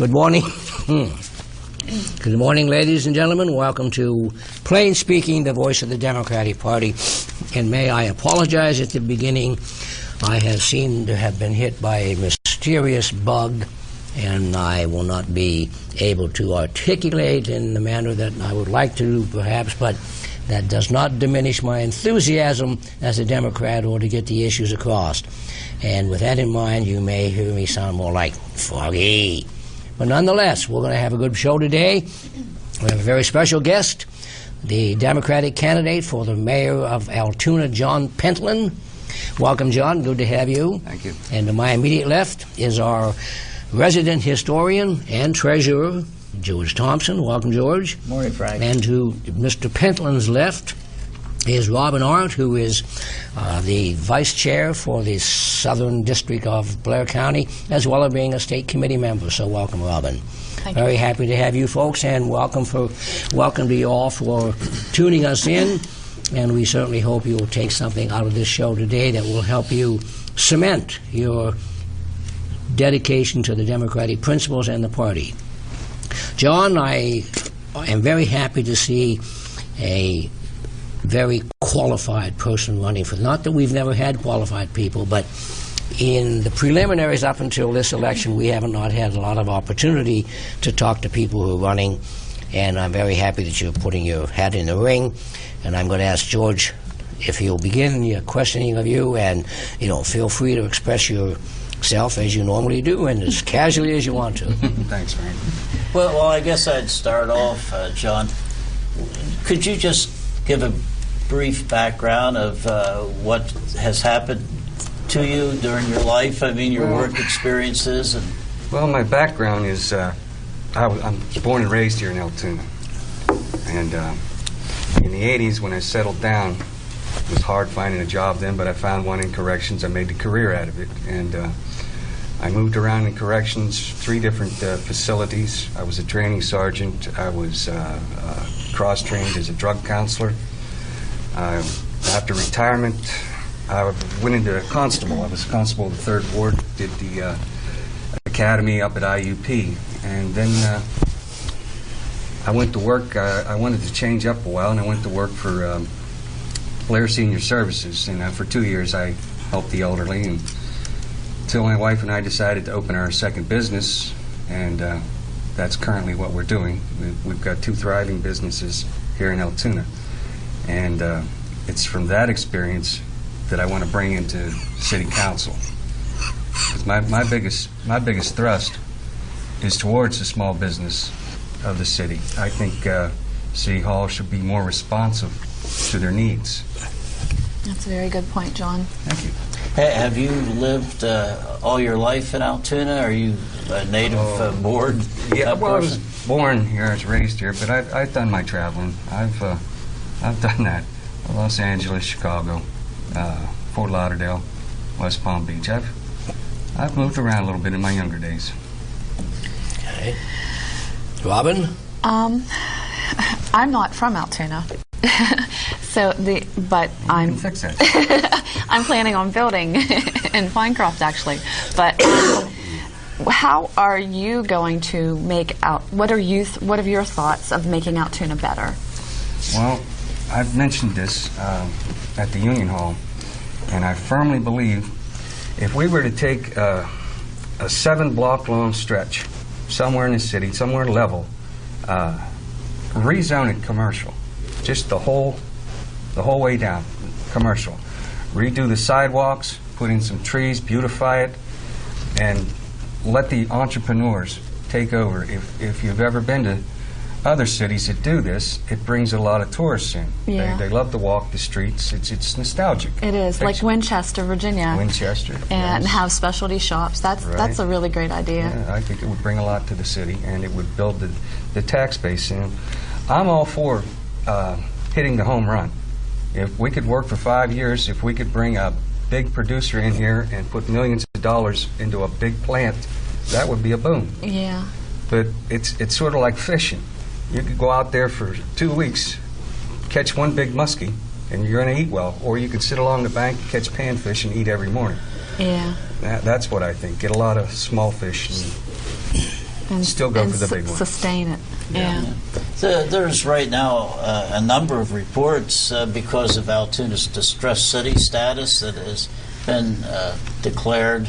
Good morning. Good morning, ladies and gentlemen. Welcome to Plain Speaking, the voice of the Democratic Party. And may I apologize at the beginning. I have seemed to have been hit by a mysterious bug, and I will not be able to articulate in the manner that I would like to, perhaps, but that does not diminish my enthusiasm as a Democrat or to get the issues across. And with that in mind, you may hear me sound more like Foggy. But nonetheless, we're going to have a good show today. We have a very special guest, the Democratic candidate for the mayor of Altoona, John Pentland. Welcome, John. Good to have you. Thank you. And to my immediate left is our resident historian and treasurer, George Thompson. Welcome, George. Morning, Frank. And to Mr. Pentland's left is Robin Arndt, who is the vice chair for the Southern District of Blair County, as well as being a state committee member. So welcome, Robin. Thank you. Very happy to have you folks, and welcome to you all for tuning us in. And we certainly hope you will take something out of this show today that will help you cement your dedication to the Democratic principles and the party. John, I am very happy to see a very qualified person running for, not that we've never had qualified people, but in the preliminaries up until this election, we have not had a lot of opportunity to talk to people who are running, and I'm very happy that you're putting your hat in the ring. And I'm going to ask George if he'll begin your questioning of you, and feel free to express yourself as you normally do and as casually as you want to. Thanks, Frank. Well, I guess I'd start off, John. Could you just give a brief background of what has happened to you during your life? I mean, your work experiences. Well, my background is I'm born and raised here in Altoona, and in the 80s, when I settled down, it was hard finding a job then, but I found one in corrections. I made a career out of it, and I moved around in corrections, 3 different facilities. I was a training sergeant. I was cross-trained as a drug counselor. After retirement, I went into constable. I was a constable of the 3rd Ward, did the academy up at IUP, and then I went to work. I wanted to change up a while, and I went to work for Blair Senior Services, and for 2 years I helped the elderly, and until my wife and I decided to open our second business, and that's currently what we're doing. We've got 2 thriving businesses here in Altoona, and it's from that experience that I want to bring into City Council. My biggest thrust is towards the small business of the city. I think City Hall should be more responsive to their needs. That's a very good point, John. Thank you. Have you lived all your life in Altoona? Are you a native born Yeah, well, I was person? born here, I was raised here, but I've done my traveling. I've done that. Los Angeles, Chicago, Fort Lauderdale, West Palm Beach. I've moved around a little bit in my younger days. Okay. Robin? I'm not from Altoona, but You can fix that. I'm planning on building in Pinecroft, actually. But how are you going to make out? What are your thoughts of making Altoona better? Well, I've mentioned this at the Union Hall, and I firmly believe if we were to take a 7-block long stretch somewhere in the city, somewhere level, rezone it commercial, just the whole way down, commercial. Redo the sidewalks, put in some trees, beautify it, and let the entrepreneurs take over. If you've ever been to other cities that do this, it brings a lot of tourists in. Yeah. They love to walk the streets. It's nostalgic. It is, like Winchester, Virginia. Winchester. And yes. have specialty shops. That's a really great idea. Yeah, I think it would bring a lot to the city, and it would build the tax base. And I'm all for hitting the home run. If we could work for 5 years, if we could bring a big producer in here and put millions of dollars into a big plant, that would be a boom. Yeah. But it's sort of like fishing. You could go out there for 2 weeks, catch one big muskie, and you're going to eat well. Or you could sit along the bank, catch panfish, and eat every morning. Yeah. That's what I think. Get a lot of small fish. still go for the big one. Sustain it. Yeah. So there's right now a number of reports because of Altoona's distressed city status that has been declared.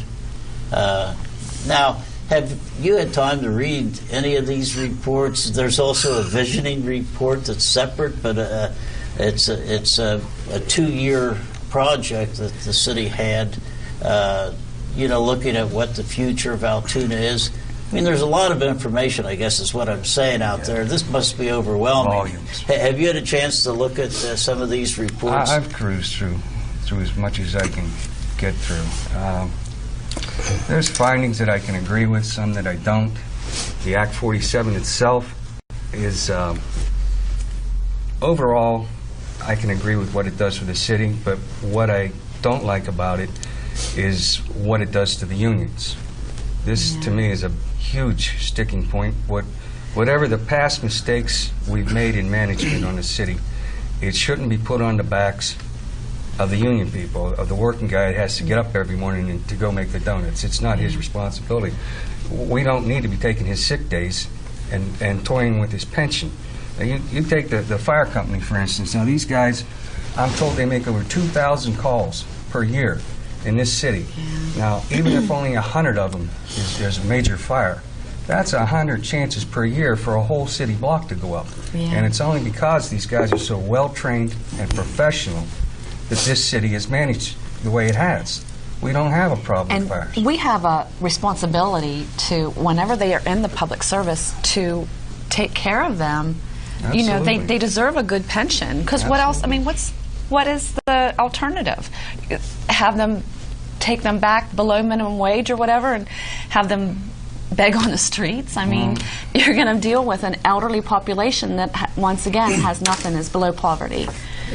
Now, have you had time to read any of these reports? There's also a visioning report that's separate, but it's a 2-year project that the city had, looking at what the future of Altoona is. I mean, there's a lot of information, I guess is what I'm saying out there. This must be overwhelming. Volumes. Have you had a chance to look at some of these reports? I've cruised through as much as I can get through. There's findings that I can agree with, some that I don't. The Act 47 itself is, overall, I can agree with what it does for the city, but what I don't like about it is what it does to the unions. This, to me, is a huge sticking point. Whatever the past mistakes we've made in management on the city, it shouldn't be put on the backs of the union people, of the working guy that has to get up every morning and to go make the donuts. It's not his responsibility. We don't need to be taking his sick days and toying with his pension. Now, you take the fire company, for instance. Now, these guys, I'm told they make over 2,000 calls per year in this city. Now, even if only 100 of them there's a major fire, that's 100 chances per year for a whole city block to go up. And it's only because these guys are so well-trained and professional that this city is managed the way it has. We don't have a problem with fires. We have a responsibility to, whenever they are in the public service, to take care of them. Absolutely. You know, they deserve a good pension. Because what else? I mean, what is the alternative? Have them take them back below minimum wage or whatever, and have them beg on the streets? I mean, you're going to deal with an elderly population that, once again, has nothing, is below poverty.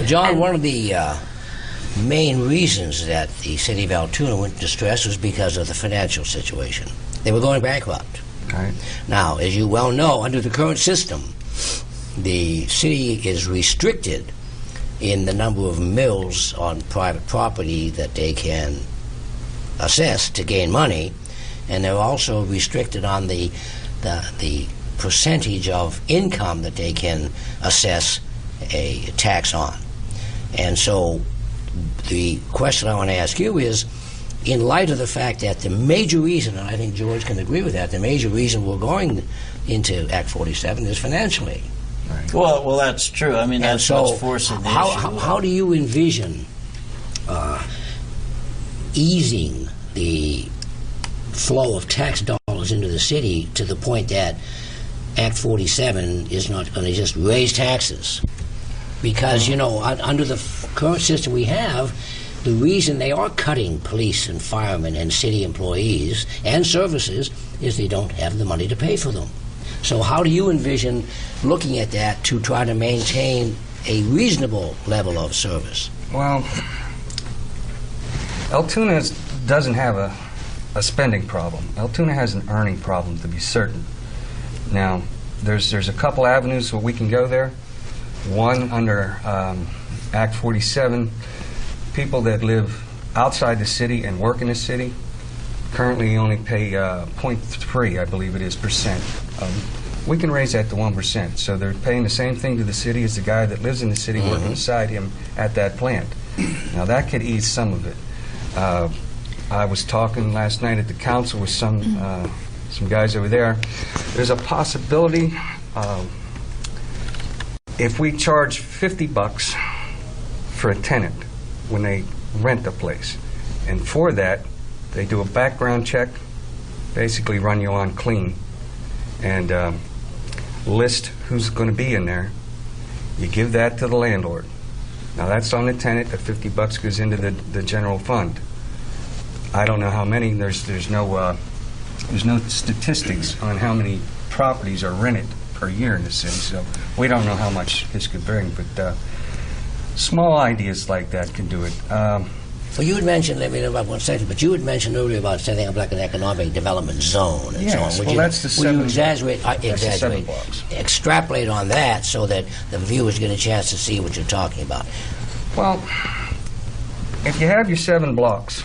John, one of the main reasons that the city of Altoona went into distress was because of the financial situation. They were going bankrupt. Right. Now, as you well know, under the current system, the city is restricted in the number of mills on private property that they can assess to gain money, and they're also restricted on the percentage of income that they can assess a tax on. And so the question I want to ask you is, in light of the fact that the major reason, and I think George can agree with that, the major reason we're going into Act 47 is financially. Right. Well, that's true. I mean, that's what's forcing the issue. How do you envision easing the flow of tax dollars into the city to the point that Act 47 is not going to just raise taxes? Because, you know, under the current system we have, the reason they are cutting police and firemen and city employees and services is they don't have the money to pay for them. So how do you envision looking at that to try to maintain a reasonable level of service? Well, Altoona doesn't have a spending problem. Altoona has an earning problem, to be certain. Now, there's a couple avenues where we can go there. One, under Act 47, people that live outside the city and work in the city currently only pay 0.3, I believe it is, percent. We can raise that to 1%. So they're paying the same thing to the city as the guy that lives in the city working beside him at that plant. Now, that could ease some of it. I was talking last night at the council with some guys over there. There's a possibility if we charge $50 for a tenant when they rent a place, and for that they do a background check, basically run you on clean, and list who's going to be in there, you give that to the landlord. Now that's on the tenant. The $50 goes into the general fund. I don't know how many. There's no statistics on how many properties are rented per year in the city, so we don't know how much this could bring. But small ideas like that can do it. Well, you had mentioned, let me interrupt 1 second, but you had mentioned earlier about setting up like an economic development zone and so on. Well, that's the 7 blocks. Extrapolate on that so that the viewers get a chance to see what you're talking about. Well, if you have your 7 blocks,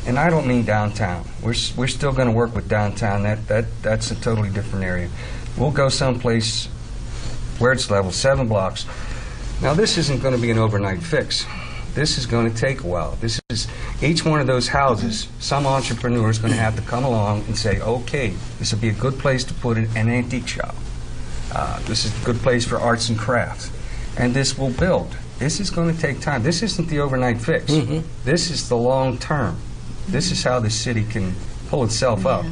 And I don't mean downtown. We're still going to work with downtown. That's a totally different area. We'll go someplace where it's level, 7 blocks. Now, this isn't going to be an overnight fix. This is going to take a while. This is each one of those houses. Some entrepreneur is going to have to come along and say, okay, this would be a good place to put an antique shop. This is a good place for arts and crafts. And this will build. This is going to take time. This isn't the overnight fix. This is the long term. This is how the city can pull itself up.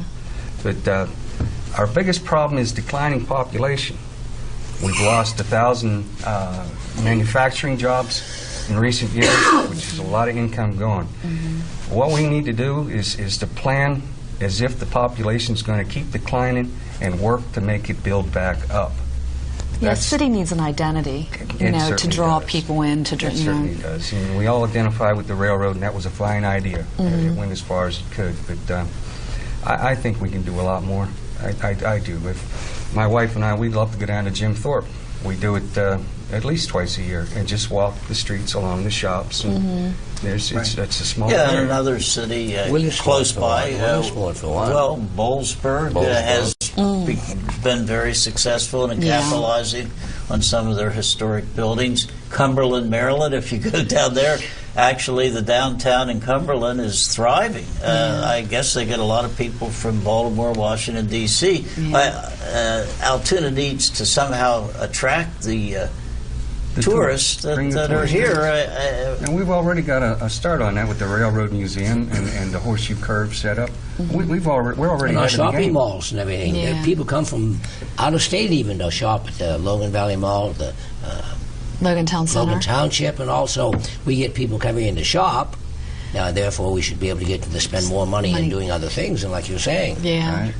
But our biggest problem is declining population. We've lost 1,000 manufacturing jobs in recent years, which is a lot of income gone. What we need to do is to plan as if the population is going to keep declining and work to make it build back up. Yeah, the city needs an identity, to draw people in. It certainly does. And we all identify with the railroad, and that was a fine idea. It went as far as it could. But I think we can do a lot more. I do. If my wife and I, we'd love to go down to Jim Thorpe. We do it at least twice a year and just walk the streets along the shops. And it's a small Yeah, area. in another city Williamsport close for one. by. Williamsport for one. Well, Boalsburg has been very successful in capitalizing on some of their historic buildings. Cumberland, Maryland, if you go down there, actually the downtown in Cumberland is thriving. I guess they get a lot of people from Baltimore, Washington, D.C. Altoona needs to somehow attract the tourists that are here. And we've already got a start on that with the Railroad Museum and the Horseshoe Curve set up. We're already And our ahead of the shopping game. malls and everything. Yeah. People come from out of state even to shop at the Logan Valley Mall, the Logan Town Center. Logan Township, and also we get people coming in to shop. Now, therefore, we should be able to get them to spend more money in doing other things, and like you're saying. Yeah. Right.